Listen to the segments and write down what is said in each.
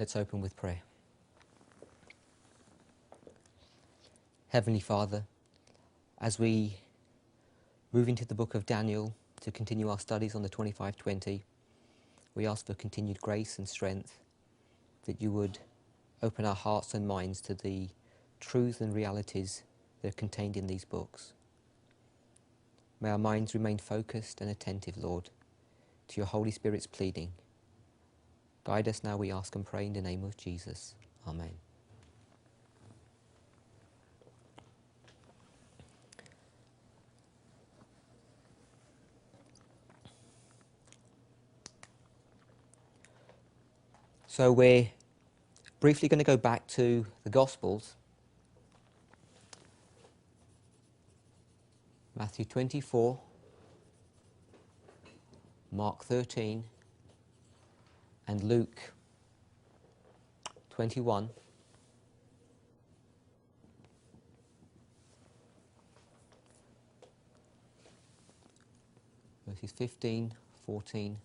Let's open with prayer. Heavenly Father, as we move into the book of Daniel to continue our studies on the 2520, we ask for continued grace and strength, that you would open our hearts and minds to the truths and realities that are contained in these books. May our minds remain focused and attentive, Lord, to your Holy Spirit's pleading. Guide us now, we ask and pray in the name of Jesus. Amen. So we're briefly going to go back to the Gospels. Matthew 24, Mark 13, and Luke 21. Verses 15, 14,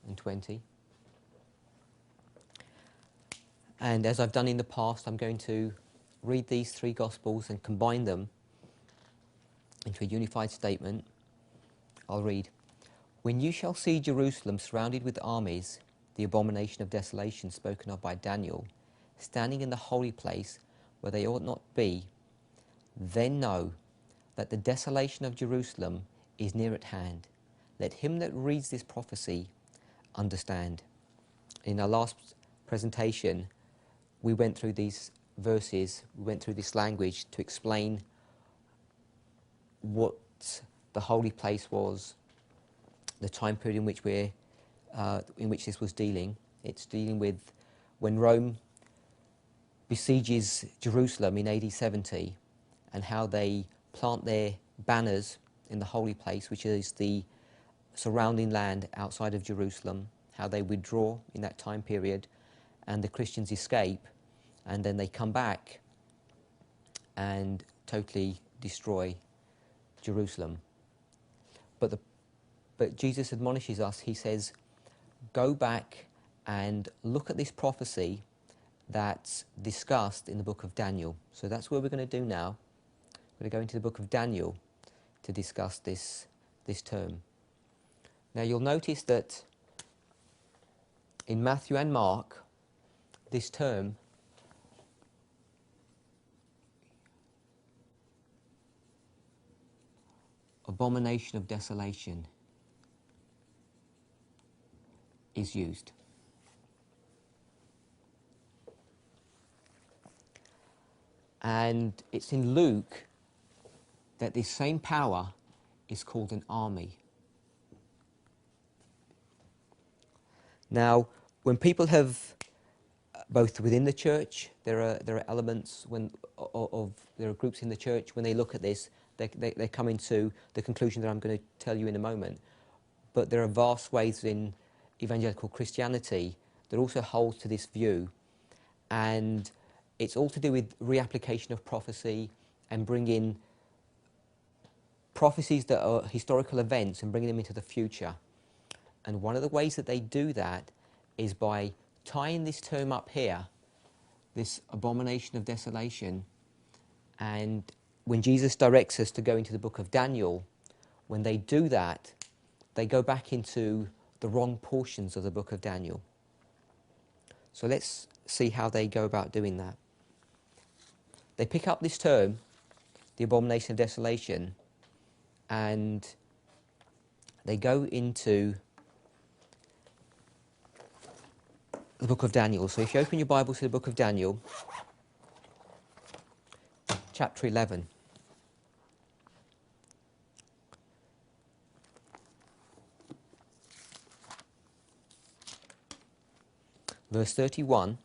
and 20. And as I've done in the past, I'm going to read these three Gospels and combine them into a unified statement. I'll read. When you shall see Jerusalem surrounded with armies, the abomination of desolation spoken of by Daniel, standing in the holy place where they ought not be, then know that the desolation of Jerusalem is near at hand. Let him that reads this prophecy understand. In our last presentation, we went through these verses, we went through this language to explain what the holy place was, the time period in which this was dealing. It's dealing with when Rome besieges Jerusalem in AD 70 and how they plant their banners in the holy place, which is the surrounding land outside of Jerusalem, how they withdraw in that time period and the Christians escape, and then they come back and totally destroy Jerusalem. But Jesus admonishes us. He says, go back and look at this prophecy that's discussed in the book of Daniel. So that's what we're going to do now. We're going to go into the book of Daniel to discuss this term. Now you'll notice that in Matthew and Mark, this term abomination of desolation is used. And it's in Luke that this same power is called an army. Now, when people have, both within the church, there are elements there are groups in the church, when they look at this, they come into the conclusion that I'm going to tell you in a moment. But there are vast swathes in evangelical Christianity that also holds to this view, and it's all to do with reapplication of prophecy and bringing prophecies that are historical events and bringing them into the future. And one of the ways that they do that is by tying this term up here, this abomination of desolation. And when Jesus directs us to go into the book of Daniel, when they do that, they go back into the wrong portions of the book of Daniel. So let's see how they go about doing that. They pick up this term, the abomination of desolation, and they go into the book of Daniel. So if you open your Bible to the book of Daniel, chapter 11. Verse 31,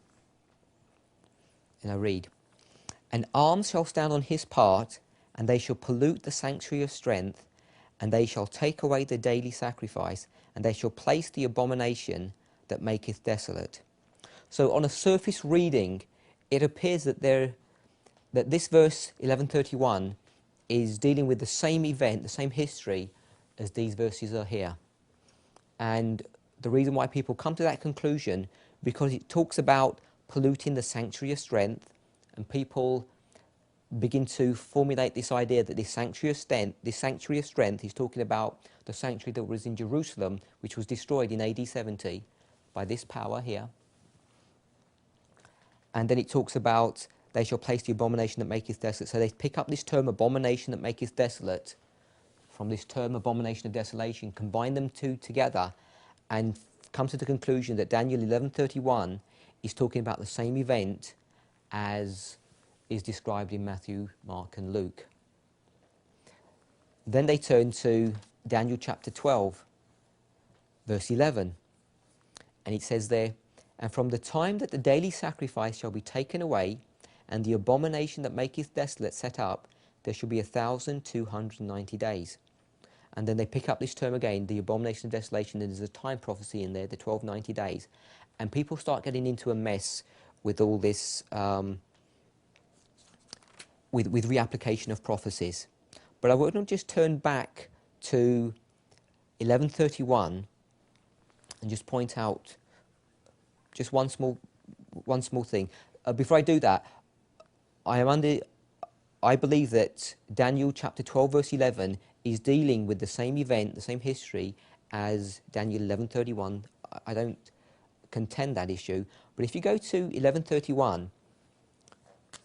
and I read, and arms shall stand on his part, and they shall pollute the sanctuary of strength, and they shall take away the daily sacrifice, and they shall place the abomination that maketh desolate. So on a surface reading, it appears that this verse 11:31 is dealing with the same event, the same history as these verses are here. And the reason why people come to that conclusion, because it talks about polluting the sanctuary of strength, and people begin to formulate this idea that this sanctuary of strength is talking about the sanctuary that was in Jerusalem, which was destroyed in AD 70 by this power here. And then it talks about they shall place the abomination that maketh desolate. So they pick up this term abomination that maketh desolate from this term abomination of desolation, combine them two together, and come to the conclusion that Daniel 11:31 is talking about the same event as is described in Matthew, Mark and Luke. Then they turn to Daniel chapter 12, verse 11. And it says there, and from the time that the daily sacrifice shall be taken away, and the abomination that maketh desolate set up, there shall be 1,290 days. And then they pick up this term again, the abomination of desolation, and there's a time prophecy in there, the 1290 days. And people start getting into a mess with all this, with reapplication of prophecies. But I want to just turn back to 1131 and just point out just one small thing. Before I do that, I believe that Daniel chapter 12 verse 11 is dealing with the same event, the same history as Daniel 11:31. I don't contend that issue, but if you go to 11:31,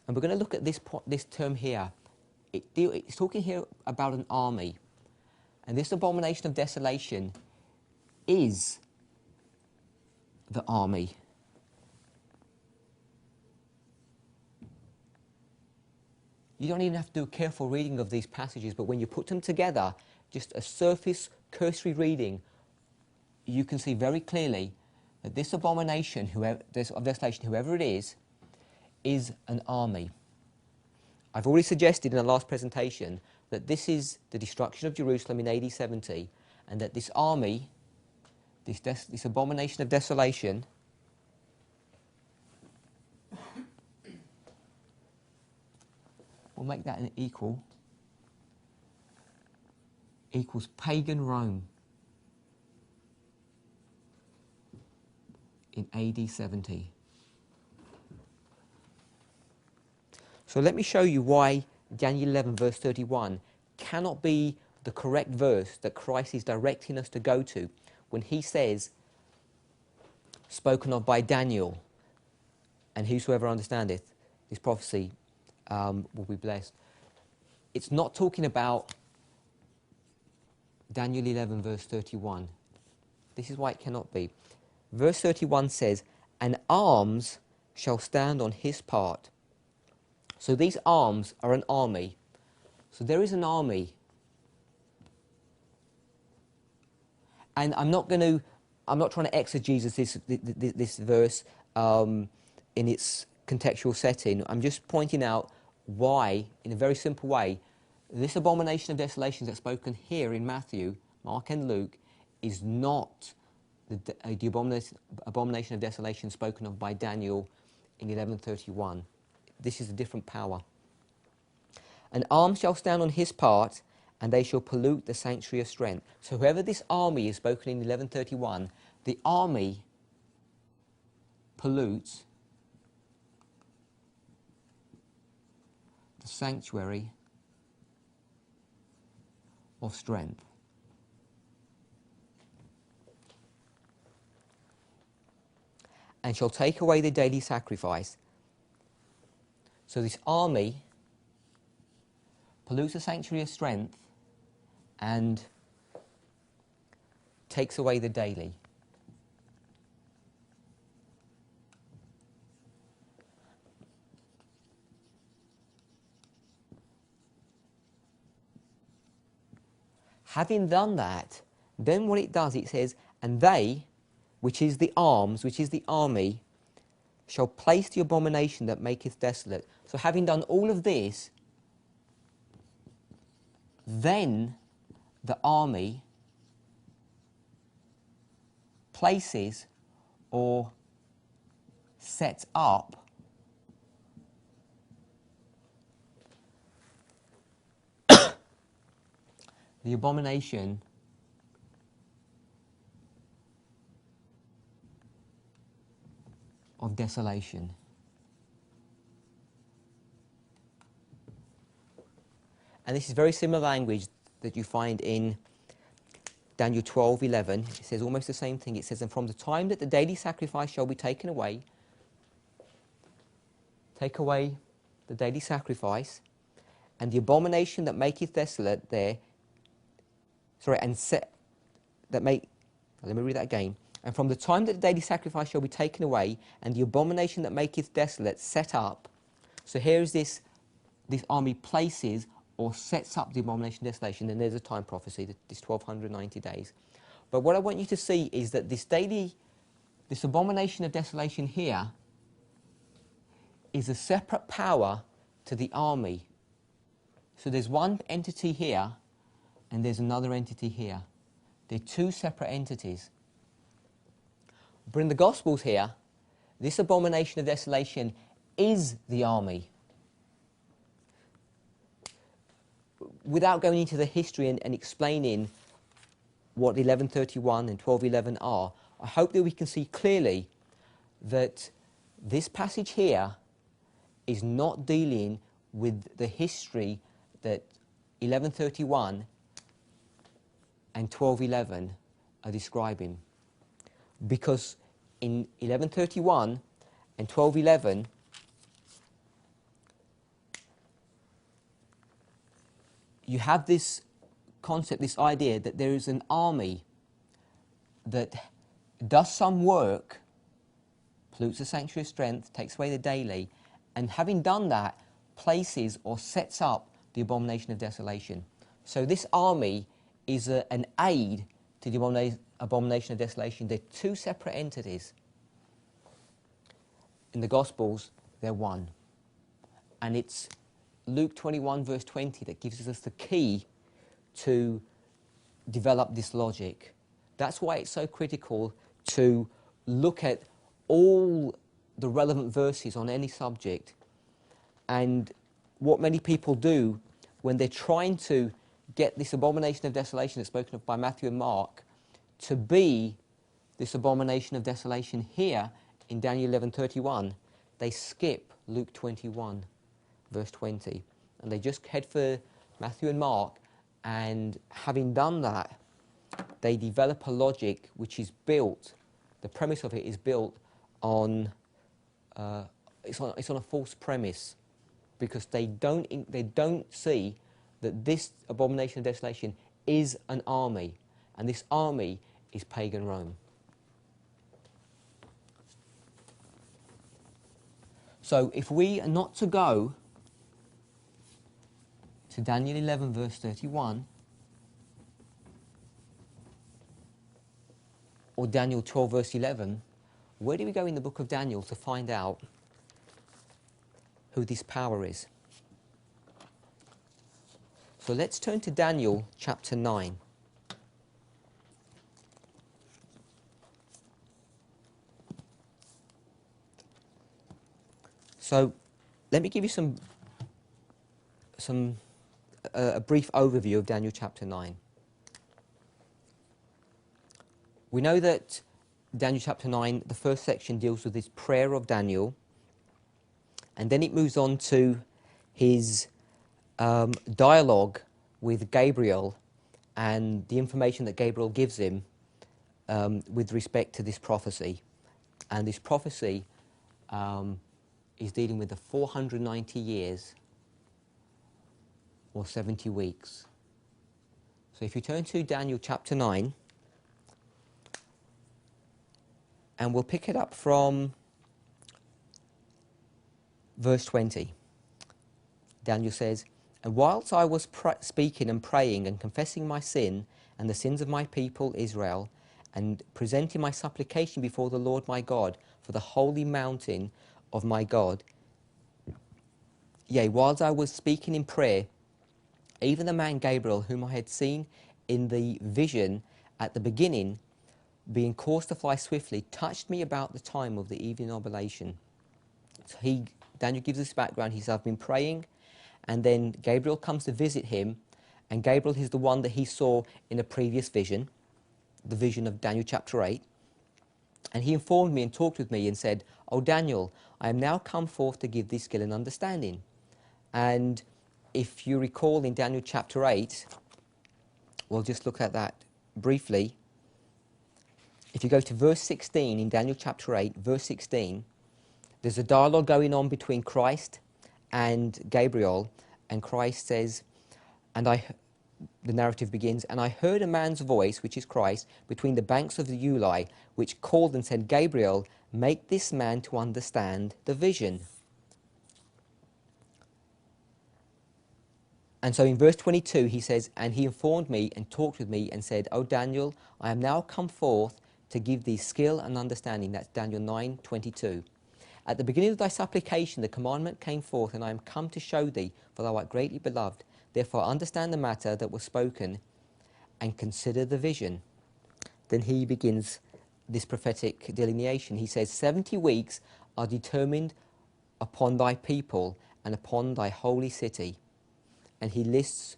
and we're going to look at this term here, it's talking here about an army, and this abomination of desolation is the army. You don't even have to do a careful reading of these passages, but when you put them together, just a surface, cursory reading, you can see very clearly that this abomination, of desolation, whoever it is an army. I've already suggested in the last presentation that this is the destruction of Jerusalem in AD 70, and that this army, this abomination of desolation, we'll make that an equals pagan Rome in AD 70. So let me show you why Daniel 11 verse 31 cannot be the correct verse that Christ is directing us to go to when he says, spoken of by Daniel, and whosoever understandeth this prophecy will be blessed. It's not talking about Daniel 11 verse 31. This is why it cannot be. Verse 31 says, and arms shall stand on his part. So these arms are an army. So there is an army. And I'm not trying to exegesis this verse in its contextual setting. I'm just pointing out why, in a very simple way, this abomination of desolation that's spoken here in Matthew, Mark and Luke is not the abomination of desolation spoken of by Daniel in 11:31. This is a different power. An arm shall stand on his part, and they shall pollute the sanctuary of strength. So whoever this army is spoken in 11:31, the army pollutes the sanctuary of strength. And shall take away the daily sacrifice. So this army pollutes the sanctuary of strength and takes away the daily. Having done that, then what it does, it says, and they, which is the arms, which is the army, shall place the abomination that maketh desolate. So having done all of this, then the army places or sets up the abomination of desolation. And this is very similar language that you find in Daniel 12:11. It says almost the same thing. It says, and from the time that the daily sacrifice shall be taken away, take away the daily sacrifice, and the abomination that maketh desolate there, sorry, and set, that make, let me read that again. And from the time that the daily sacrifice shall be taken away, and the abomination that maketh desolate set up. So here is this army places or sets up the abomination of desolation, and there's a time prophecy, this 1290 days. But what I want you to see is that this abomination of desolation here is a separate power to the army. So there's one entity here, and there's another entity here. They're two separate entities. But in the Gospels here, this abomination of desolation is the army. Without going into the history and explaining what 1131 and 1211 are, I hope that we can see clearly that this passage here is not dealing with the history that 1131 and 1211 are describing. Because in 1131 and 1211, you have this concept, this idea that there is an army that does some work, pollutes the sanctuary of strength, takes away the daily, and having done that, places or sets up the abomination of desolation. So this army is an aid to the abomination of desolation. They're two separate entities. In the Gospels, they're one. And it's Luke 21 verse 20 that gives us the key to develop this logic. That's why it's so critical to look at all the relevant verses on any subject. And what many people do when they're trying to get this abomination of desolation that's spoken of by Matthew and Mark to be this abomination of desolation here in Daniel 11:31, they skip Luke 21 verse 20, and they just head for Matthew and Mark, and having done that, they develop a logic which is built, the premise of it is built on, it's on a false premise, because they don't see that this abomination of desolation is an army, and this army is pagan Rome. So if we are not to go to Daniel 11 verse 31 or Daniel 12 verse 11, where do we go in the book of Daniel to find out who this power is? So let's turn to Daniel chapter 9. So let me give you a brief overview of Daniel chapter 9. We know that Daniel chapter 9, the first section deals with this prayer of Daniel, and then it moves on to his dialogue with Gabriel and the information that Gabriel gives him with respect to this prophecy. And this prophecy is dealing with the 490 years or 70 weeks. So if you turn to Daniel chapter 9, and we'll pick it up from verse 20. Daniel says, and whilst I was speaking and praying and confessing my sin and the sins of my people Israel, and presenting my supplication before the Lord my God for the holy mountain of my God, yea, whilst I was speaking in prayer, even the man Gabriel, whom I had seen in the vision at the beginning, being caused to fly swiftly, touched me about the time of the evening oblation. So Daniel gives this background. He says, I've been praying, and then Gabriel comes to visit him, and Gabriel is the one that he saw in a previous vision, the vision of Daniel chapter 8. And he informed me and talked with me and said, O Daniel, I am now come forth to give thee skill and understanding. And if you recall in Daniel chapter 8, we'll just look at that briefly. If you go to verse 16 in Daniel chapter 8, verse 16, there's a dialogue going on between Christ and Gabriel, and Christ says, the narrative begins, and I heard a man's voice, which is Christ, between the banks of the Uli, which called and said, Gabriel, make this man to understand the vision. And so in verse 22 he says, and he informed me and talked with me and said, O Daniel, I am now come forth to give thee skill and understanding. That's Daniel 9:22. At the beginning of thy supplication the commandment came forth, and I am come to show thee, for thou art greatly beloved. Therefore understand the matter that was spoken, and consider the vision. Then he begins this prophetic delineation. He says, 70 weeks are determined upon thy people and upon thy holy city. And he lists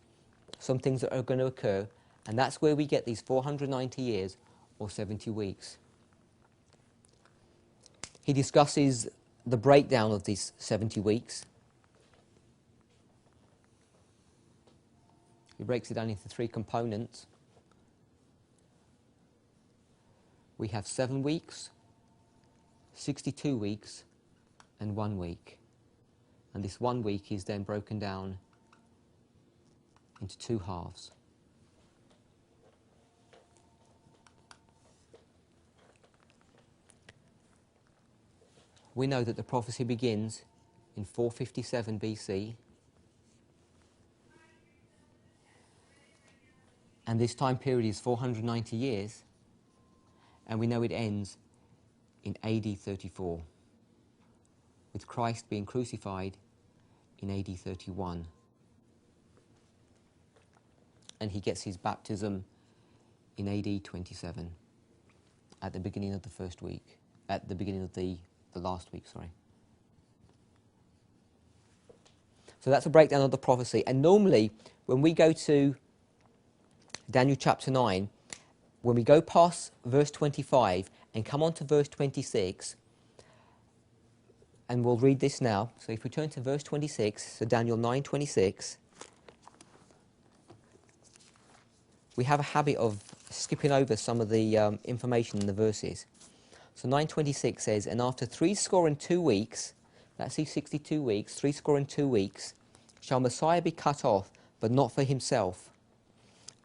some things that are going to occur, and that's where we get these 490 years or 70 weeks. He discusses the breakdown of these 70 weeks. He breaks it down into 3 components. We have 7 weeks, 62 weeks, and 1 week. And this 1 week is then broken down into 2 halves. We know that the prophecy begins in 457 BC, and this time period is 490 years, and we know it ends in AD 34, with Christ being crucified in AD 31. And he gets his baptism in AD 27, at the beginning of the first week, at the beginning of the last week, sorry. So that's a breakdown of the prophecy. And normally, when we go to Daniel chapter 9, when we go past verse 25 and come on to verse 26, and we'll read this now. So if we turn to verse 26, so Daniel 9:26, we have a habit of skipping over some of the information in the verses. So 9:26 says, and after 62 weeks, that's these 62 weeks, 62 weeks, shall Messiah be cut off, but not for himself.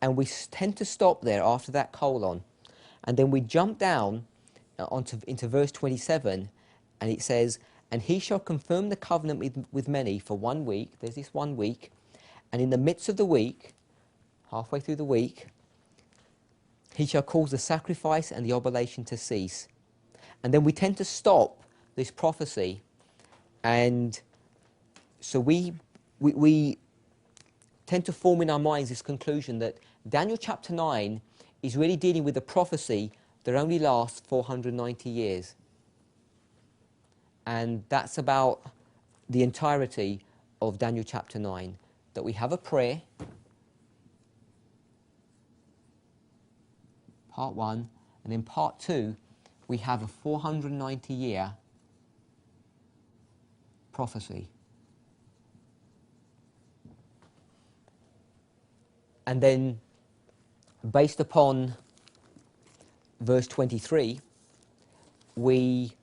And we tend to stop there after that colon. And then we jump down into verse 27, and it says, and he shall confirm the covenant with many for 1 week. There's this 1 week. And in the midst of the week, halfway through the week, he shall cause the sacrifice and the oblation to cease. And then we tend to stop this prophecy, and so we tend to form in our minds this conclusion that Daniel chapter 9 is really dealing with a prophecy that only lasts 490 years. And that's about the entirety of Daniel chapter 9, that we have a prayer, part 1, and in part 2 we have a 490-year prophecy. And then, based upon verse 23, we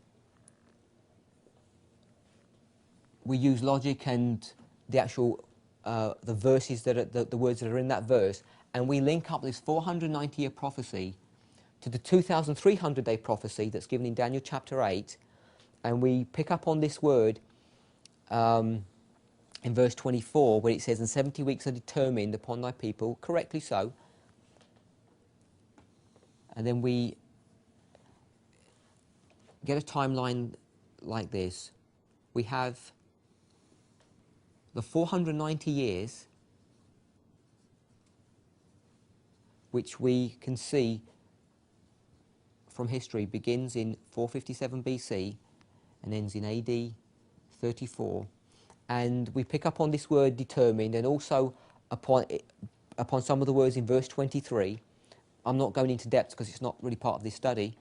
use logic and the actual the verses that are, the words that are in that verse, and we link up this 490-year prophecy to the 2,300-day prophecy that's given in Daniel chapter 8, and we pick up on this word in verse 24, where it says, and 70 weeks are determined upon thy people, correctly so. And then we get a timeline like this. We have the 490 years, which we can see from history begins in 457 BC and ends in AD 34. And we pick up on this word determined, and also upon some of the words in verse 23. I'm not going into depth because it's not really part of this study.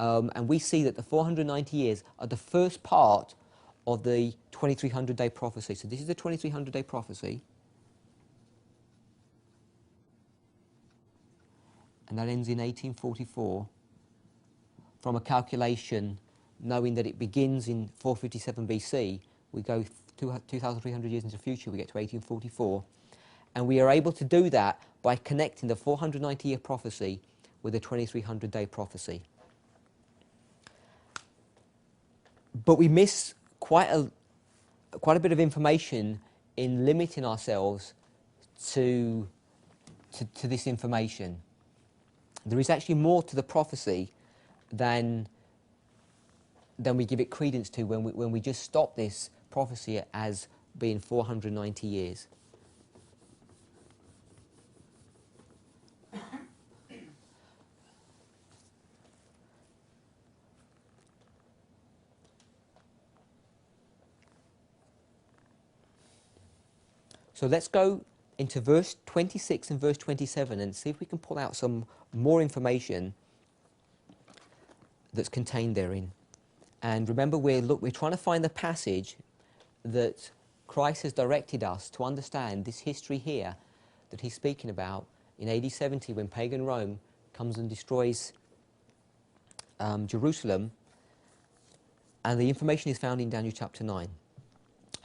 And we see that the 490 years are the first part of the 2300-day prophecy. So this is the 2300-day prophecy. and that ends in 1844, from a calculation knowing that it begins in 457 BC, we go 2,300 years into the future, we get to 1844, and we are able to do that by connecting the 490-year prophecy with the 2300-day prophecy. But we miss quite a bit of information in limiting ourselves to this information. There is actually more to the prophecy than we give it credence to when we just stop this prophecy as being 490 years. So let's go into verse 26 and verse 27 and see if we can pull out some more information that's contained therein. And remember, we're trying to find the passage that Christ has directed us to understand this history here that he's speaking about in AD 70 when pagan Rome comes and destroys Jerusalem. And the information is found in Daniel chapter 9.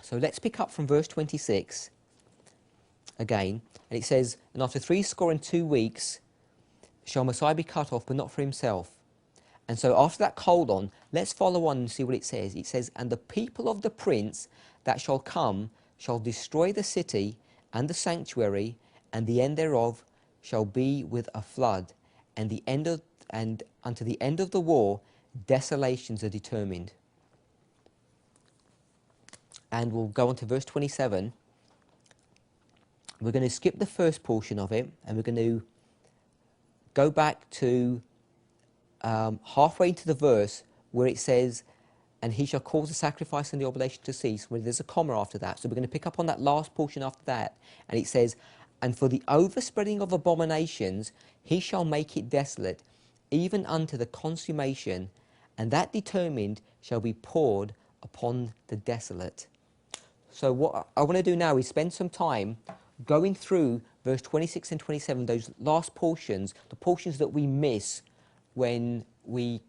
So let's pick up from verse 26 again. And it says, "And after 62 weeks shall Messiah be cut off, but not for himself." And so after that colon, let's follow on and see what it says. It says, "And the people of the prince that shall come shall destroy the city and the sanctuary, and the end thereof shall be with a flood, and unto the end of the war desolations are determined." And we'll go on to verse 27. We're going to skip the first portion of it, and we're going to go back to halfway into the verse where it says, "And he shall cause the sacrifice and the oblation to cease," where there's a comma after that. So we're going to pick up on that last portion after that. And it says, "And for the overspreading of abominations, he shall make it desolate, even unto the consummation, and that determined shall be poured upon the desolate." So what I want to do now is spend some time going through verse 26 and 27, those last portions, the portions that we miss when we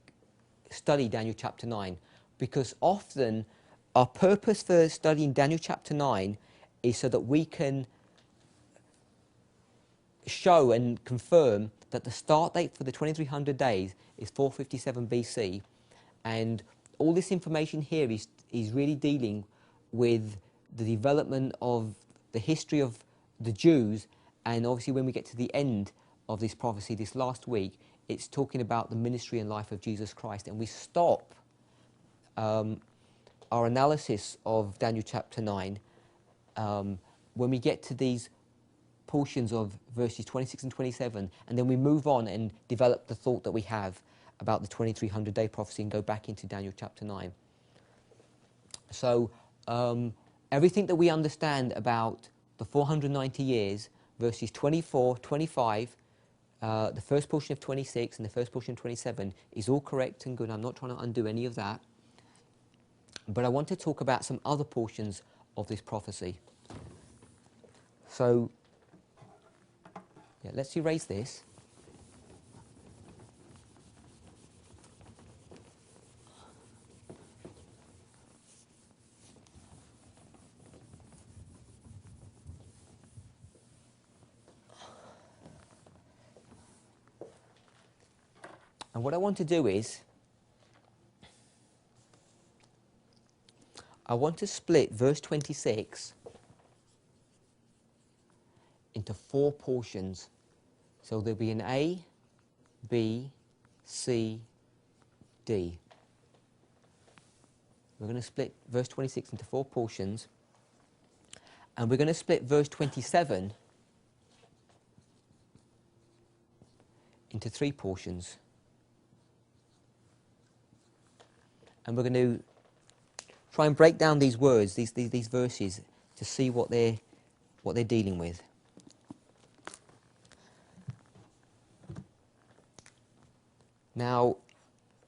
study Daniel chapter 9. Because often our purpose for studying Daniel chapter 9 is so that we can show and confirm that the start date for the 2300 days is 457 BC. And all this information here is really dealing with the development of the history of the Jews, and obviously when we get to the end of this prophecy this last week, it's talking about the ministry and life of Jesus Christ, and we stop our analysis of Daniel chapter 9 when we get to these portions of verses 26 and 27, and then we move on and develop the thought that we have about the 2300-day prophecy and go back into Daniel chapter 9. So everything that we understand about the 490 years, verses 24, 25, the first portion of 26 and the first portion of 27 is all correct and good. I'm not trying to undo any of that. But I want to talk about some other portions of this prophecy. So, yeah, let's erase this. And what I want to do is, I want to split verse 26 into 4 portions. So there'll be an A, B, C, D. We're going to split verse 26 into 4 portions. And we're going to split verse 27 into 3 portions. And we're going to try and break down these words, these verses, to see what they're dealing with. Now,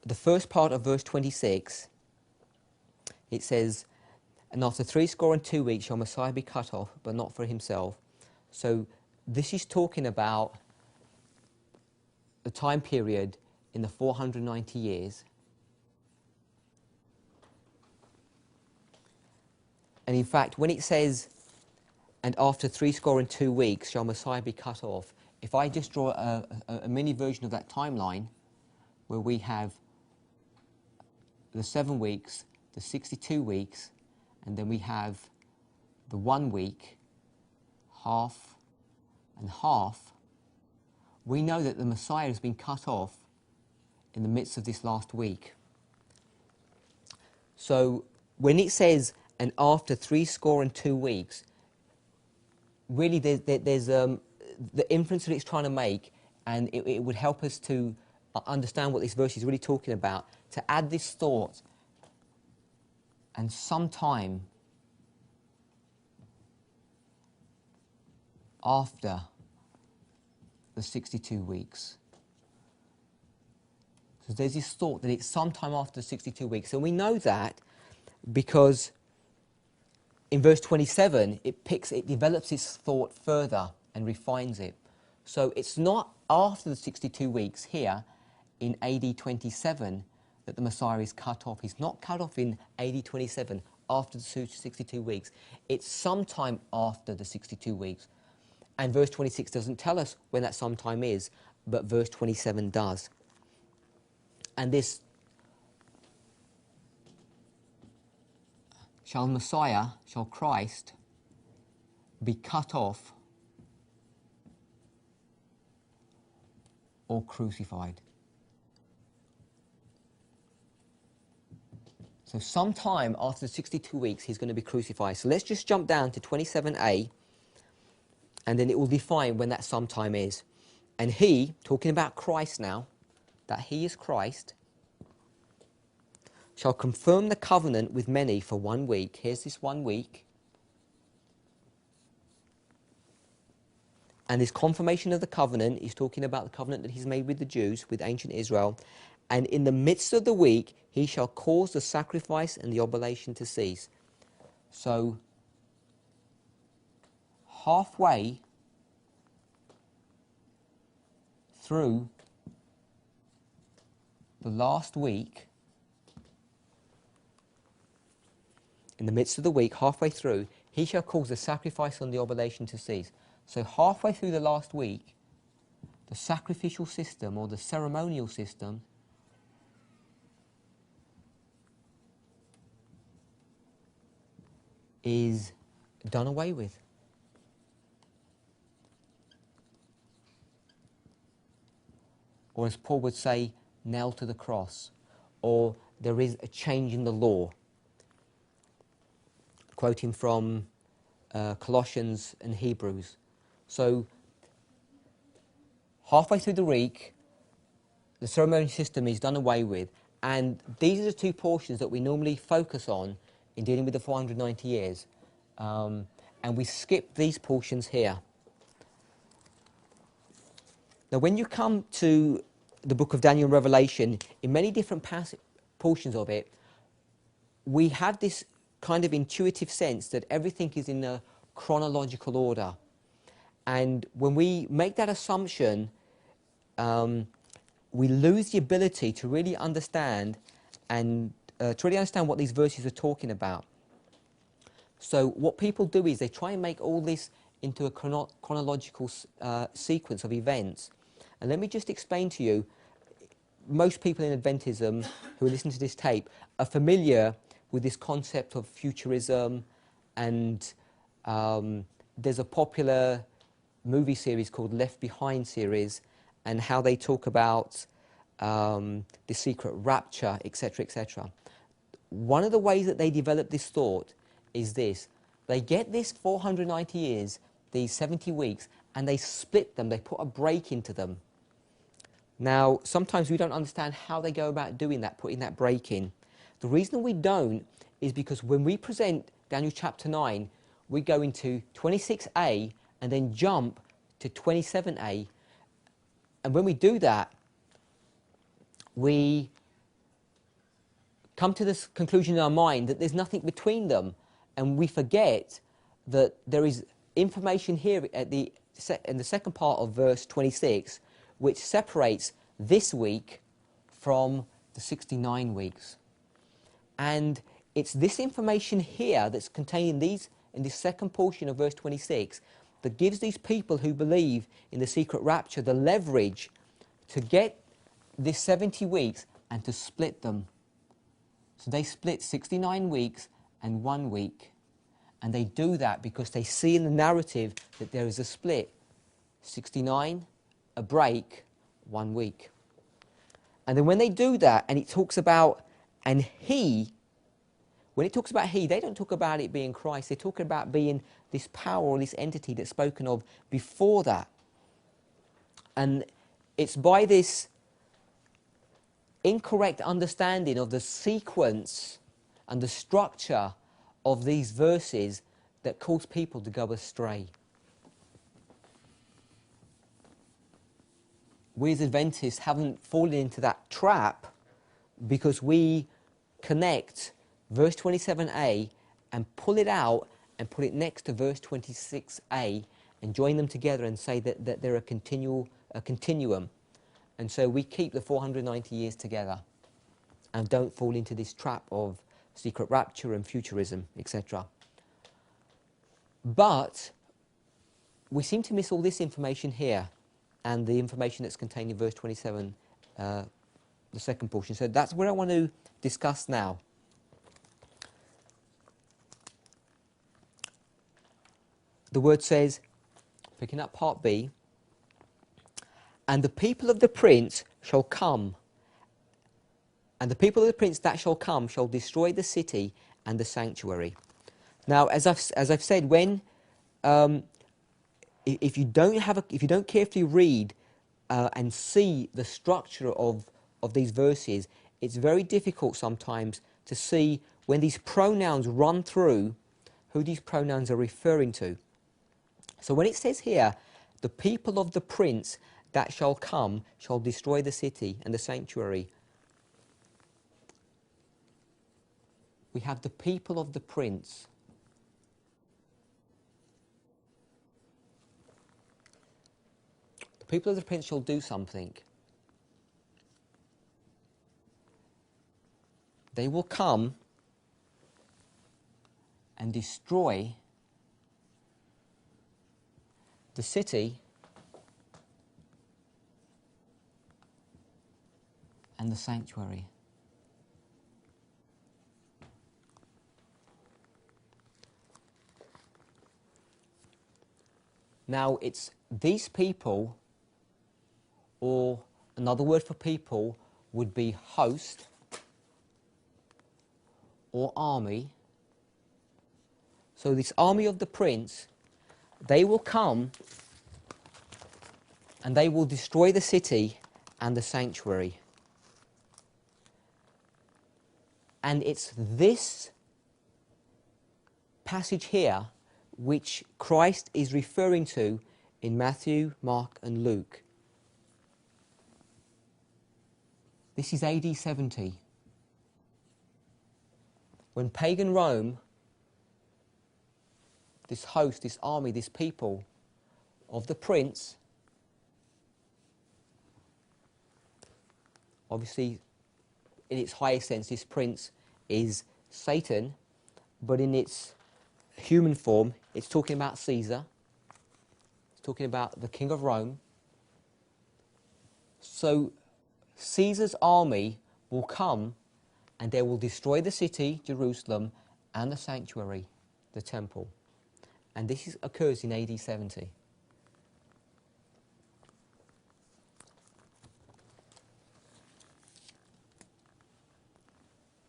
the first part of verse 26, it says, "And after 62 weeks shall Messiah be cut off, but not for himself." So this is talking about the time period in the 490 years. And in fact, when it says, and after 62 weeks shall Messiah be cut off, if I just draw a mini version of that timeline, where we have the 7 weeks, the 62 weeks, and then we have the 1 week, half and half, we know that the Messiah has been cut off in the midst of this last week. So when it says, and after 62 weeks, really there's the inference that it's trying to make, and it would help us to understand what this verse is really talking about, to add this thought, and sometime after the 62 weeks. So there's this thought that it's sometime after the 62 weeks. And we know that because in verse 27, it develops its thought further and refines it. So it's not after the 62 weeks here in AD 27 that the Messiah is cut off. He's not cut off in AD 27 after the 62 weeks. It's sometime after the 62 weeks. And verse 26 doesn't tell us when that sometime is, but verse 27 does. And this shall Messiah, shall Christ, be cut off or crucified. So sometime after the 62 weeks, he's going to be crucified. So let's just jump down to 27a, and then it will define when that sometime is. And he, talking about Christ now, that he is Christ, shall confirm the covenant with many for 1 week. Here's this 1 week. And this confirmation of the covenant is talking about the covenant that he's made with the Jews, with ancient Israel. And in the midst of the week, he shall cause the sacrifice and the oblation to cease. So, halfway through the last week, in the midst of the week, halfway through, he shall cause the sacrifice and the oblation to cease. So halfway through the last week, the sacrificial system or the ceremonial system is done away with. Or as Paul would say, nailed to the cross. Or there is a change in the law. Quoting from Colossians and Hebrews. So, halfway through the week, the ceremonial system is done away with. And these are the two portions that we normally focus on in dealing with the 490 years. And we skip these portions here. Now, when you come to the book of Daniel and Revelation, in many different portions of it, we have this kind of intuitive sense that everything is in a chronological order. And when we make that assumption, we lose the ability to really understand and what these verses are talking about. So what people do is they try and make all this into a chronological sequence of events. And let me just explain to you, most people in Adventism who listen to this tape are familiar with this concept of futurism, and there's a popular movie series called Left Behind series, and how they talk about the secret rapture, etc., etc. One of the ways that they develop this thought is this. They get this 490 years, these 70 weeks, and they split them, they put a break into them. Now, sometimes we don't understand how they go about doing that, putting that break in. The reason we don't is because when we present Daniel chapter 9, we go into 26a and then jump to 27a. And when we do that, we come to this conclusion in our mind that there's nothing between them. And we forget that there is information here in the second part of verse 26, which separates this week from the 69 weeks. And it's this information here that's contained in this second portion of verse 26 that gives these people who believe in the secret rapture the leverage to get this 70 weeks and to split them. So they split 69 weeks and 1 week. And they do that because they see in the narrative that there is a split. 69, a break, 1 week. And then when they do that, and it talks about, and he, when it talks about he, they don't talk about it being Christ. They talk about being this power or this entity that's spoken of before that. And it's by this incorrect understanding of the sequence and the structure of these verses that cause people to go astray. We as Adventists haven't fallen into that trap because we connect verse 27a and pull it out and put it next to verse 26a and join them together and say that they're a continuum. And so we keep the 490 years together and don't fall into this trap of secret rapture and futurism, etc. But we seem to miss all this information here and the information that's contained in verse 27, the second portion. So that's what I want to discuss now. The word says, picking up part B, and the people of the prince shall come, and the people of the prince that shall come shall destroy the city and the sanctuary. Now, as I've said, when if you don't carefully read and see the structure of these verses, it's very difficult sometimes to see when these pronouns run through who these pronouns are referring to. So when it says here, the people of the prince that shall come shall destroy the city and the sanctuary, we have the people of the prince. The people of the prince shall do something. They will come and destroy the city and the sanctuary. Now, it's these people, or another word for people would be host or army. So this army of the prince, they will come and they will destroy the city and the sanctuary. And it's this passage here which Christ is referring to in Matthew, Mark and Luke. This is AD 70. When pagan Rome, this host, this army, this people of the prince, obviously in its highest sense this prince is Satan, but in its human form it's talking about Caesar, it's talking about the king of Rome. So Caesar's army will come and they will destroy the city, Jerusalem, and the sanctuary, the temple. And this occurs in AD 70.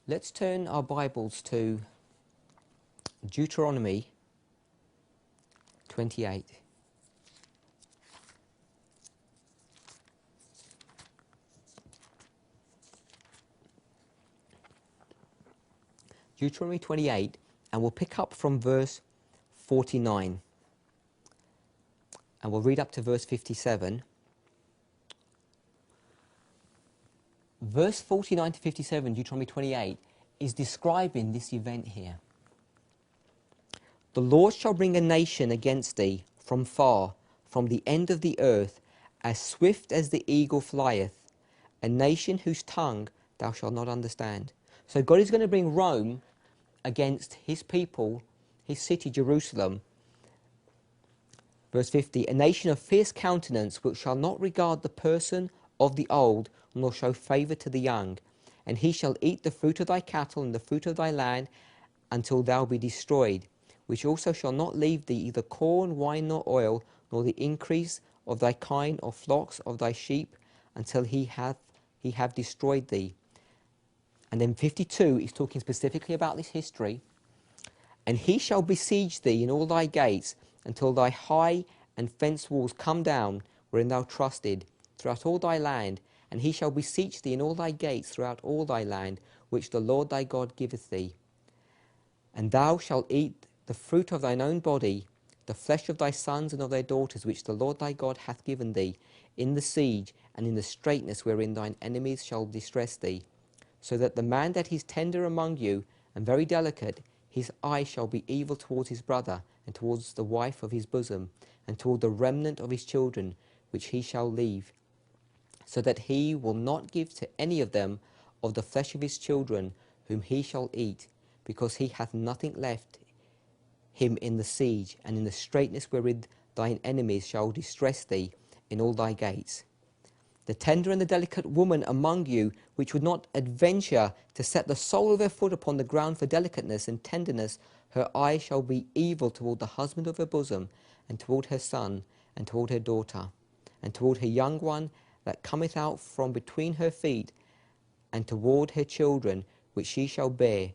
Let's turn our Bibles to Deuteronomy 28. Deuteronomy 28, and we'll pick up from verse 49. And we'll read up to verse 57. Verse 49 to 57, Deuteronomy 28, is describing this event here. The Lord shall bring a nation against thee from far, from the end of the earth, as swift as the eagle flieth, a nation whose tongue thou shalt not understand. So God is going to bring Rome against his people, his city Jerusalem. Verse 50, a nation of fierce countenance, which shall not regard the person of the old, nor show favour to the young. And he shall eat the fruit of thy cattle and the fruit of thy land, until thou be destroyed, which also shall not leave thee either corn, wine, nor oil, nor the increase of thy kine or flocks of thy sheep, until he have destroyed thee. And then 52 is talking specifically about this history. And he shall besiege thee in all thy gates, until thy high and fenced walls come down, wherein thou trusted, throughout all thy land. And he shall beseech thee in all thy gates throughout all thy land, which the Lord thy God giveth thee. And thou shalt eat the fruit of thine own body, the flesh of thy sons and of thy daughters, which the Lord thy God hath given thee, in the siege and in the straitness wherein thine enemies shall distress thee. So that the man that is tender among you, and very delicate, his eye shall be evil towards his brother, and towards the wife of his bosom, and toward the remnant of his children, which he shall leave. So that he will not give to any of them of the flesh of his children, whom he shall eat, because he hath nothing left him in the siege, and in the straitness wherewith thine enemies shall distress thee in all thy gates. The tender and the delicate woman among you, which would not adventure to set the sole of her foot upon the ground for delicateness and tenderness, her eye shall be evil toward the husband of her bosom, and toward her son, and toward her daughter, and toward her young one that cometh out from between her feet, and toward her children which she shall bear.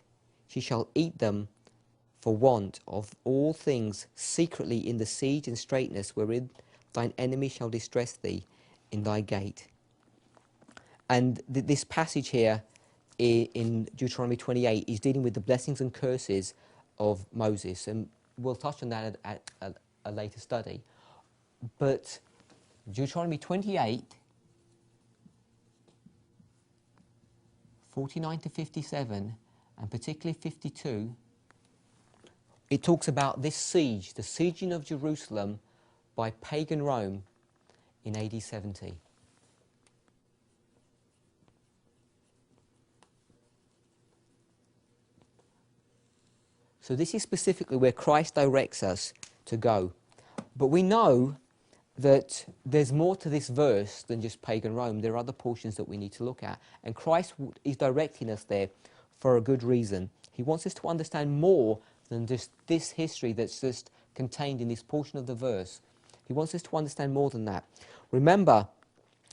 She shall eat them for want of all things secretly in the siege and straitness wherein thine enemy shall distress thee in thy gate. And this passage here in Deuteronomy 28 is dealing with the blessings and curses of Moses, and we'll touch on that at a later study. But Deuteronomy 28, 49 to 57, and particularly 52, it talks about this siege, the sieging of Jerusalem by pagan Rome in AD 70. So this is specifically where Christ directs us to go. But we know that there's more to this verse than just pagan Rome. There are other portions that we need to look at. And Christ is directing us there for a good reason. He wants us to understand more than just this history that's just contained in this portion of the verse. He wants us to understand more than that. Remember,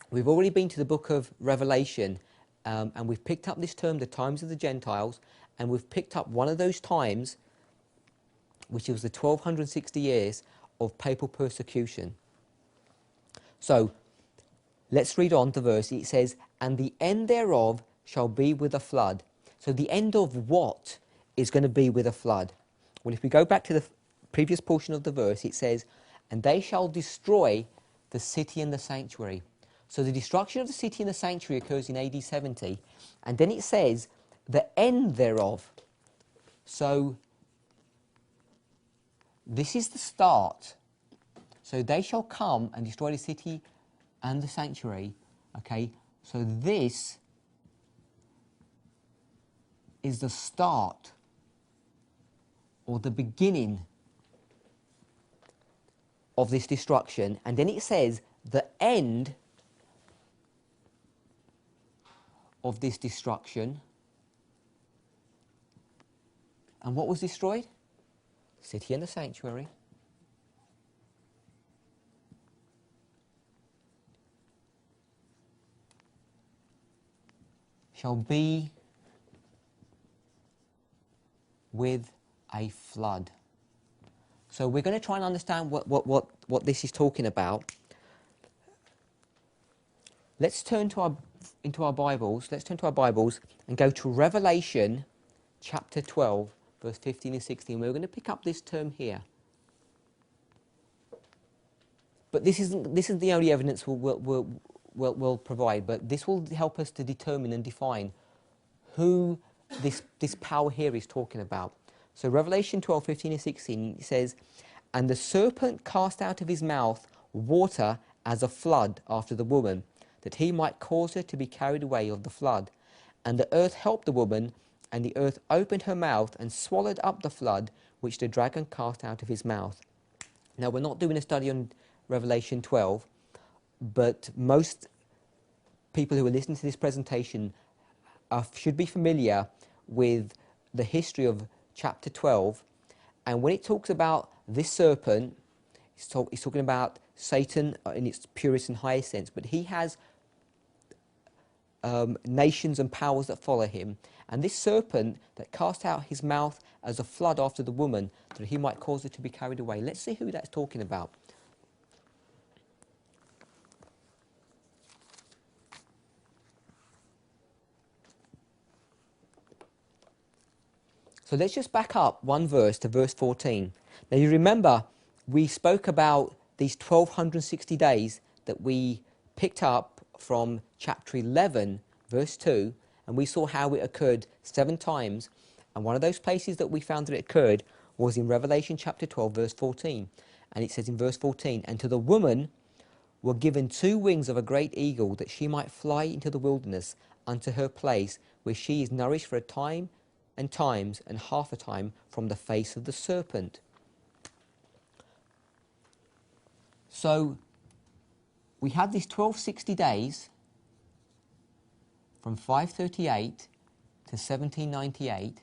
we've already been to the book of Revelation, and we've picked up this term, the times of the Gentiles, and we've picked up one of those times, which was the 1260 years of papal persecution. So, let's read on the verse. It says, and the end thereof shall be with a flood. So the end of what is going to be with a flood? Well, if we go back to the previous portion of the verse, it says, and they shall destroy the city and the sanctuary. So the destruction of the city and the sanctuary occurs in AD 70, and then it says, the end thereof. So this is the start. So they shall come and destroy the city and the sanctuary. Okay, so this is the start or the beginning of this destruction. And then it says the end of this destruction. And what was destroyed? City and the sanctuary. Shall be with a flood. So we're going to try and understand what this is talking about. Let's turn to our Bibles. Let's turn to our Bibles and go to Revelation chapter 12, verse 15 and 16. We're going to pick up this term here. But this isn't the only evidence we'll provide, but this will help us to determine and define who this power here is talking about. So Revelation 12, 15 and 16 says, and the serpent cast out of his mouth water as a flood after the woman, that he might cause her to be carried away of the flood. And the earth helped the woman, and the earth opened her mouth and swallowed up the flood which the dragon cast out of his mouth. Now, we're not doing a study on Revelation 12, but most people who are listening to this presentation should be familiar with the history of chapter 12. And when it talks about this serpent, it's talking about Satan in its purest and highest sense, but he has nations and powers that follow him. And this serpent that cast out his mouth as a flood after the woman, that he might cause her to be carried away. Let's see who that's talking about. So let's just back up one verse to verse 14. Now you remember we spoke about these 1260 days that we picked up from chapter 11 verse 2, and we saw how it occurred 7 times, and one of those places that we found that it occurred was in Revelation chapter 12 verse 14. And it says in verse 14, and to the woman were given 2 wings of a great eagle, that she might fly into the wilderness unto her place, where she is nourished for a time and times and half a time from the face of the serpent. So we have these 1260 days from 538 to 1798,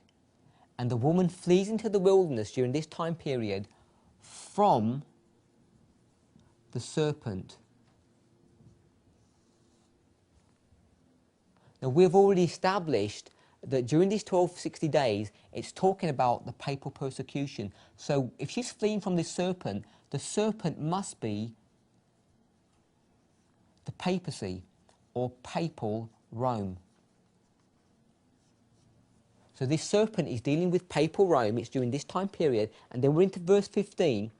and the woman flees into the wilderness during this time period from the serpent. Now, we've already established that during these 1260 days, it's talking about the papal persecution. So if she's fleeing from this serpent, the serpent must be the papacy or papal Rome. So this serpent is dealing with papal Rome. It's during this time period. And then we're into verse 15.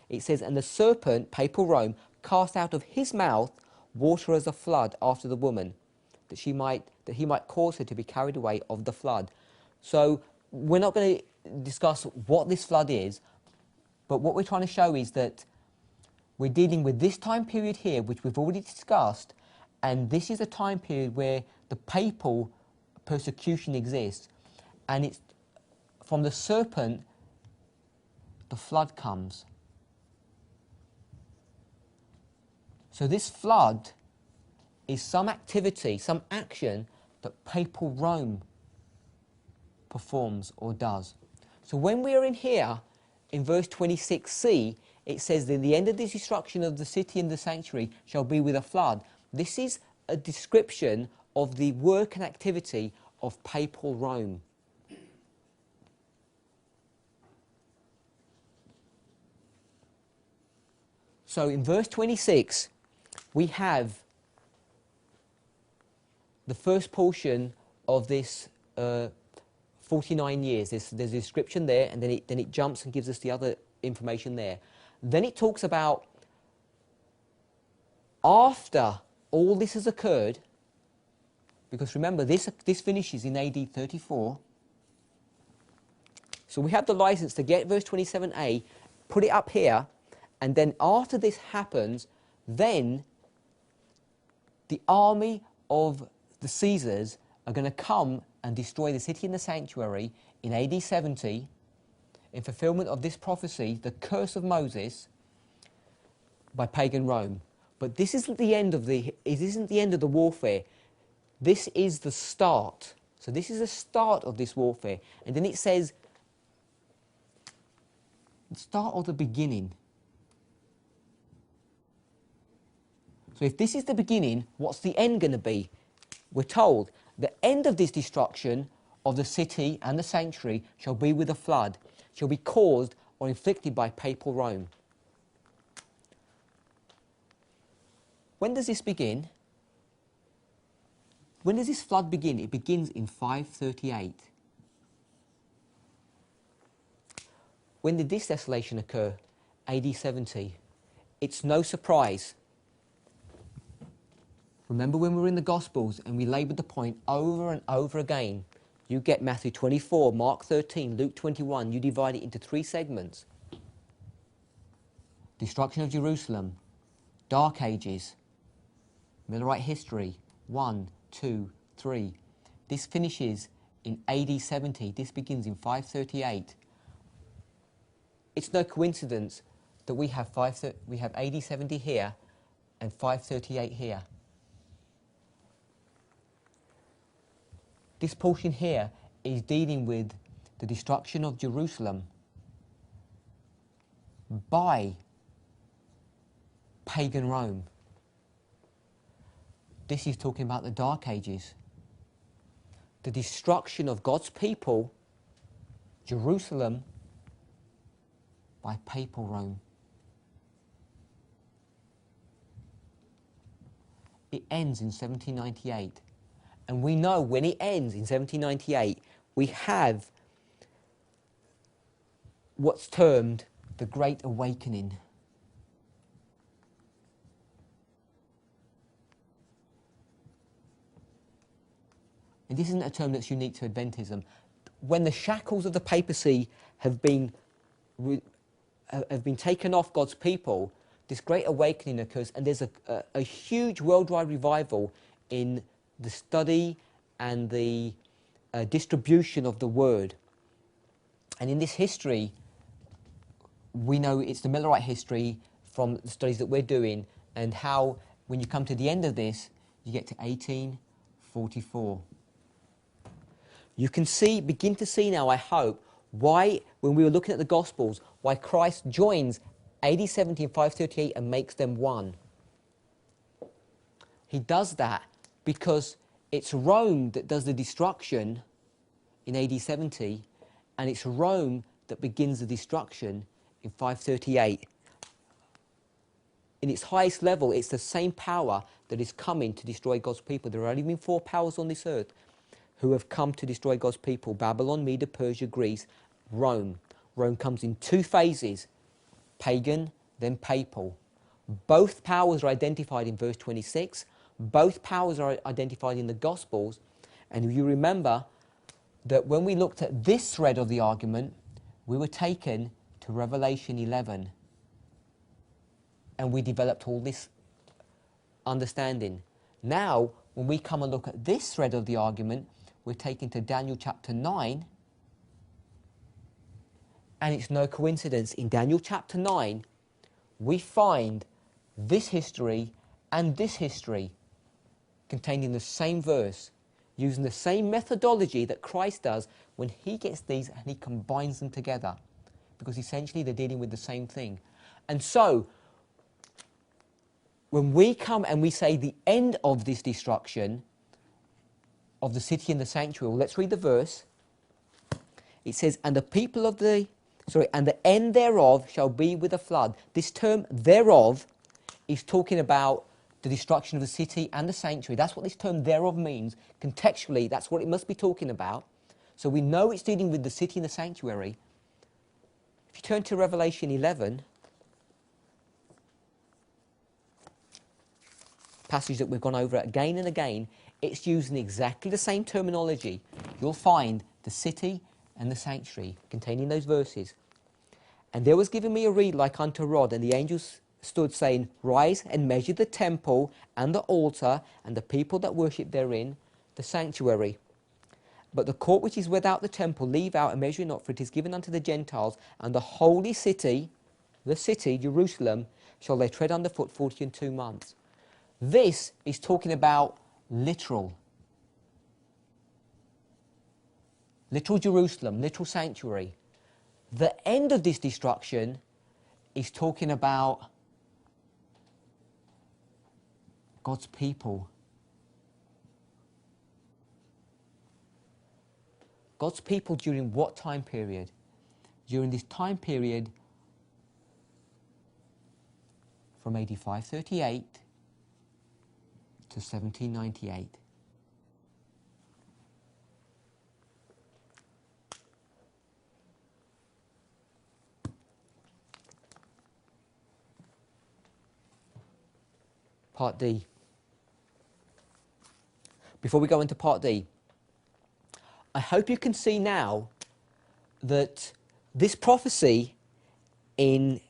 It says, and the serpent, papal Rome, cast out of his mouth water as a flood after the woman, that he might cause her to be carried away of the flood. So we're not going to discuss what this flood is, but what we're trying to show is that we're dealing with this time period here, which we've already discussed, and this is a time period where the papal persecution exists, and it's from the serpent the flood comes. So this flood is some activity, some action that papal Rome performs or does. So when we are in here, in verse 26c, it says that the end of the destruction of the city and the sanctuary shall be with a flood. This is a description of the work and activity of papal Rome. So in verse 26, we have the first portion of this 49 years. There's a description there, and then it jumps and gives us the other information there. Then it talks about after all this has occurred, because remember, this finishes in AD 34. So we have the license to get verse 27a, put it up here, and then after this happens, then the army of the Caesars are going to come and destroy the city and the sanctuary in AD 70, in fulfillment of this prophecy, the curse of Moses, by pagan Rome. But this isn't the end of the warfare. This is the start. So this is the start of this warfare. And then it says, the start of the beginning. So if this is the beginning, what's the end going to be? We're told the end of this destruction of the city and the sanctuary shall be with a flood, shall be caused or inflicted by papal Rome. When does this begin? When does this flood begin? It begins in 538. When did this desolation occur? AD 70. It's no surprise. Remember when we were in the Gospels and we laboured the point over and over again? You get Matthew 24, Mark 13, Luke 21. You divide it into 3 segments. Destruction of Jerusalem, Dark Ages, Millerite history, 1, 2, 3. This finishes in AD 70. This begins in 538. It's no coincidence that we have AD 70 here and 538 here. This portion here is dealing with the destruction of Jerusalem by pagan Rome. This is talking about the Dark Ages. The destruction of God's people, Jerusalem, by papal Rome. It ends in 1798. And we know when it ends in 1798, we have what's termed the Great Awakening. And this isn't a term that's unique to Adventism. When the shackles of the papacy have been taken off God's people, this Great Awakening occurs, and there's a huge worldwide revival in the study and the distribution of the Word. And in this history, we know it's the Millerite history from the studies that we're doing, and how, when you come to the end of this, you get to 1844. You can begin to see now, I hope, why, when we were looking at the Gospels, why Christ joins AD 70 and 538 and makes them one. He does that because it's Rome that does the destruction in AD 70, and it's Rome that begins the destruction in 538. In its highest level, it's the same power that is coming to destroy God's people. There have only been 4 powers on this earth who have come to destroy God's people: Babylon, Media, Persia, Greece, Rome. Rome comes in 2 phases, pagan, then papal. Both powers are identified in verse 26. Both powers are identified in the Gospels. And if you remember that when we looked at this thread of the argument, we were taken to Revelation 11. And we developed all this understanding. Now, when we come and look at this thread of the argument, we're taken to Daniel chapter 9. And it's no coincidence. In Daniel chapter 9, we find this history and this history contained in the same verse, using the same methodology that Christ does when he gets these and he combines them together. Because essentially they're dealing with the same thing. And so, when we come and we say the end of this destruction of the city and the sanctuary, well, let's read the verse. It says, and the end thereof shall be with a flood. This term thereof is talking about the destruction of the city and the sanctuary. That's what this term thereof means. Contextually, that's what it must be talking about. So we know it's dealing with the city and the sanctuary. If you turn to Revelation 11, passage that we've gone over again and again, it's using exactly the same terminology. You'll find the city and the sanctuary containing those verses. And there was given me a reed like unto a rod, and the angels stood, saying, rise and measure the temple and the altar and the people that worship therein, the sanctuary. But the court which is without the temple leave out and measure it not, for it is given unto the Gentiles, and the holy city, the city, Jerusalem, shall they tread underfoot 42 months. This is talking about literal Jerusalem, literal sanctuary. The end of this destruction is talking about God's people. God's people during what time period? During this time period from AD 538 to 1798. Part D. Before we go into Part D, I hope you can see now that this prophecy in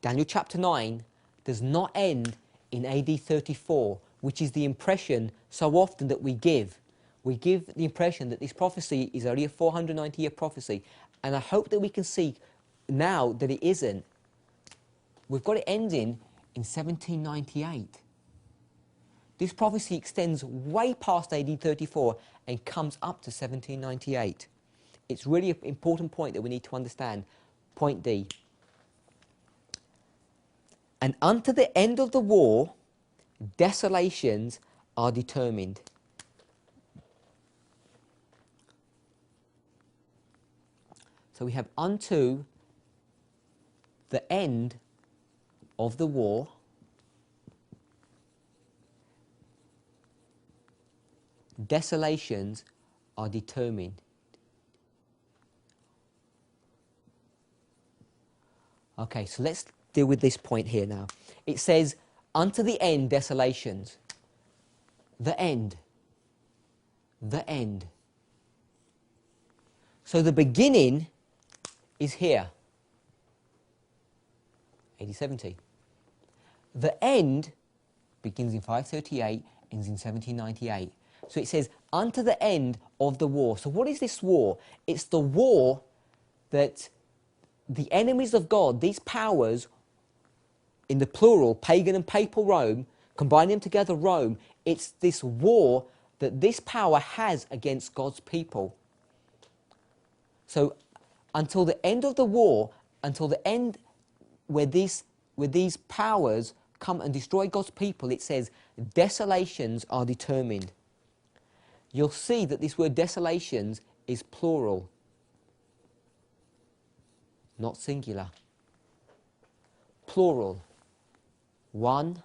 Daniel chapter 9 does not end in AD 34, which is the impression so often that we give. We give the impression that this prophecy is only a 490-year prophecy, and I hope that we can see now that it isn't. We've got it ending in 1798. This prophecy extends way past AD 34 and comes up to 1798. It's really an important point that we need to understand. Point D. And unto the end of the war, desolations are determined. So we have unto the end of the war, desolations are determined. Okay, so let's deal with this point here now. It says, unto the end, desolations. The end. The end. So the beginning is here. AD 70. The end begins in 538, ends in 1798. So it says, unto the end of the war. So what is this war? It's the war that the enemies of God, these powers, in the plural, pagan and papal Rome, combine them together, Rome, it's this war that this power has against God's people. So until the end of the war, until the end where these powers come and destroy God's people, it says desolations are determined. You'll see that this word desolations is plural, not singular. Plural. 1,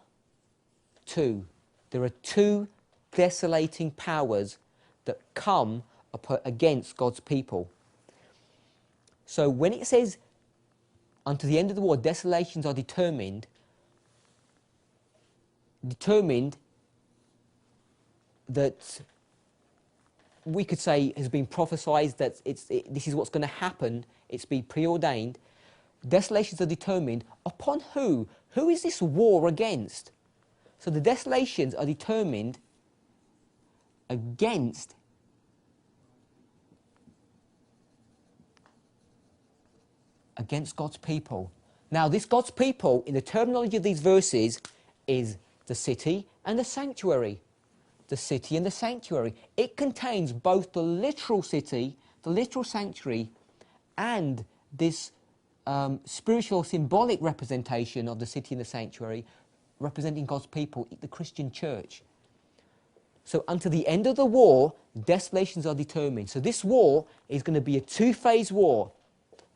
2. There are two desolating powers that come against God's people. So when it says, unto the end of the war, desolations are determined that we could say has been prophesied, that this is what's going to happen, it's been preordained. Desolations are determined upon who? Who is this war against? So the desolations are determined against God's people. Now this God's people, in the terminology of these verses, is the city and the sanctuary. The city and the sanctuary. It contains both the literal city, the literal sanctuary, and this spiritual, symbolic representation of the city and the sanctuary, representing God's people, the Christian church. So unto the end of the war, desolations are determined. So this war is going to be a two-phase war.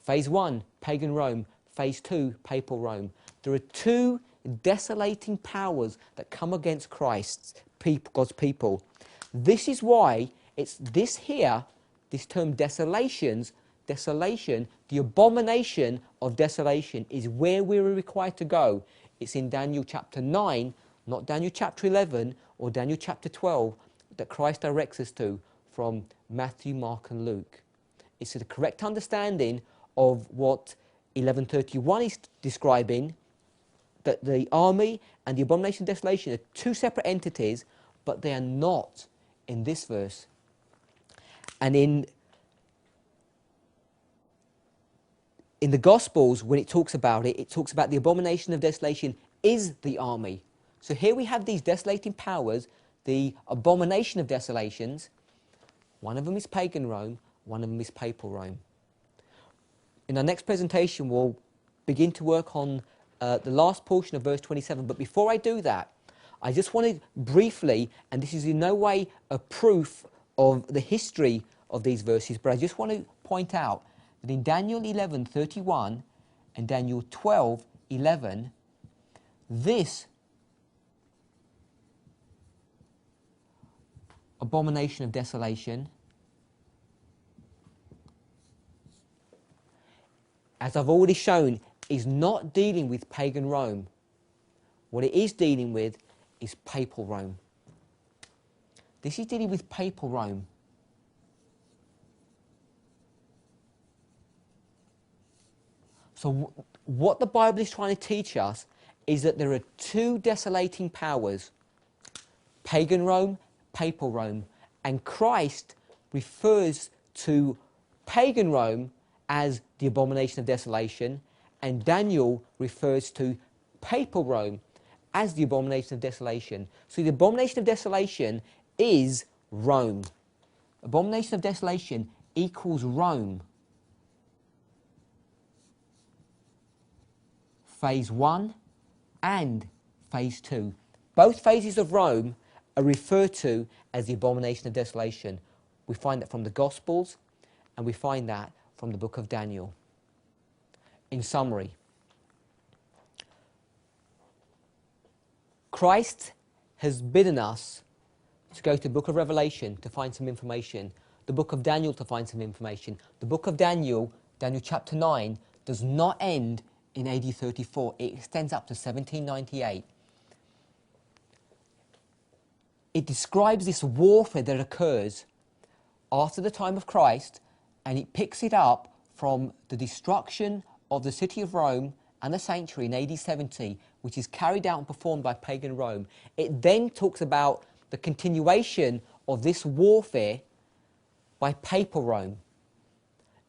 Phase 1, pagan Rome. Phase 2, papal Rome. There are two desolating powers that come against Christ's people, God's people. This is why it's this here, this term desolations, desolation, the abomination of desolation is where we're required to go. It's in Daniel chapter 9, not Daniel chapter 11 or Daniel chapter 12, that Christ directs us to from Matthew, Mark and Luke. It's the correct understanding of what 1131 is describing, that the army and the abomination of desolation are two separate entities, but they are not in this verse. And in the Gospels, when it talks about it, it talks about the abomination of desolation is the army. So here we have these desolating powers, the abomination of desolations. One of them is pagan Rome, one of them is papal Rome. In our next presentation, we'll begin to work on the last portion of verse 27. But before I do that, I just want to briefly, and this is in no way a proof of the history of these verses, but I just want to point out that in Daniel 11:31 and Daniel 12:11, this abomination of desolation, as I've already shown, is not dealing with pagan Rome. What it is dealing with is papal Rome. This is dealing with papal Rome. So what the Bible is trying to teach us is that there are two desolating powers, pagan Rome, papal Rome, and Christ refers to pagan Rome as the abomination of desolation, and Daniel refers to papal Rome as the abomination of desolation. So the abomination of desolation is Rome. Abomination of desolation equals Rome. Phase 1 and phase 2. Both phases of Rome are referred to as the abomination of desolation. We find that from the Gospels, and we find that from the book of Daniel. In summary, Christ has bidden us to go to the book of Revelation to find some information, the book of Daniel to find some information. The book of Daniel, Daniel chapter 9, does not end in AD 34. It extends up to 1798. It describes this warfare that occurs after the time of Christ, and it picks it up from the destruction of the city of Rome and the sanctuary in AD 70, which is carried out and performed by pagan Rome. It then talks about the continuation of this warfare by papal Rome.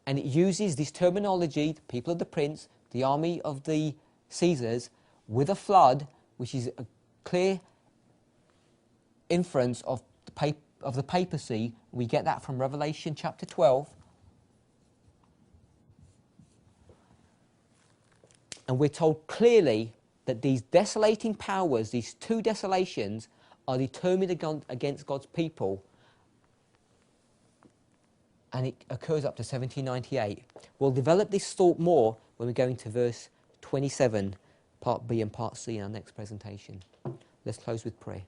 And it uses this terminology, the people of the prince, the army of the Caesars, with a flood, which is a clear inference of the papacy. We get that from Revelation chapter 12. And we're told clearly that these desolating powers, these two desolations, are determined against God's people. And it occurs up to 1798. We'll develop this thought more when we go into verse 27, part B and part C in our next presentation. Let's close with prayer.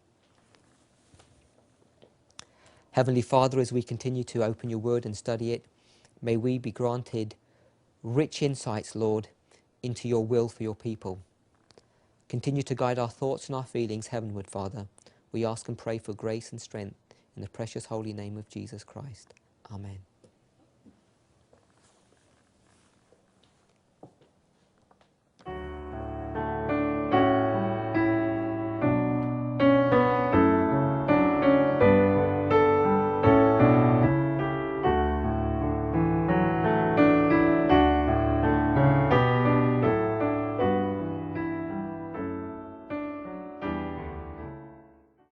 Heavenly Father, as we continue to open your word and study it, may we be granted rich insights, Lord, into your will for your people. Continue to guide our thoughts and our feelings heavenward, Father. We ask and pray for grace and strength in the precious holy name of Jesus Christ. Amen.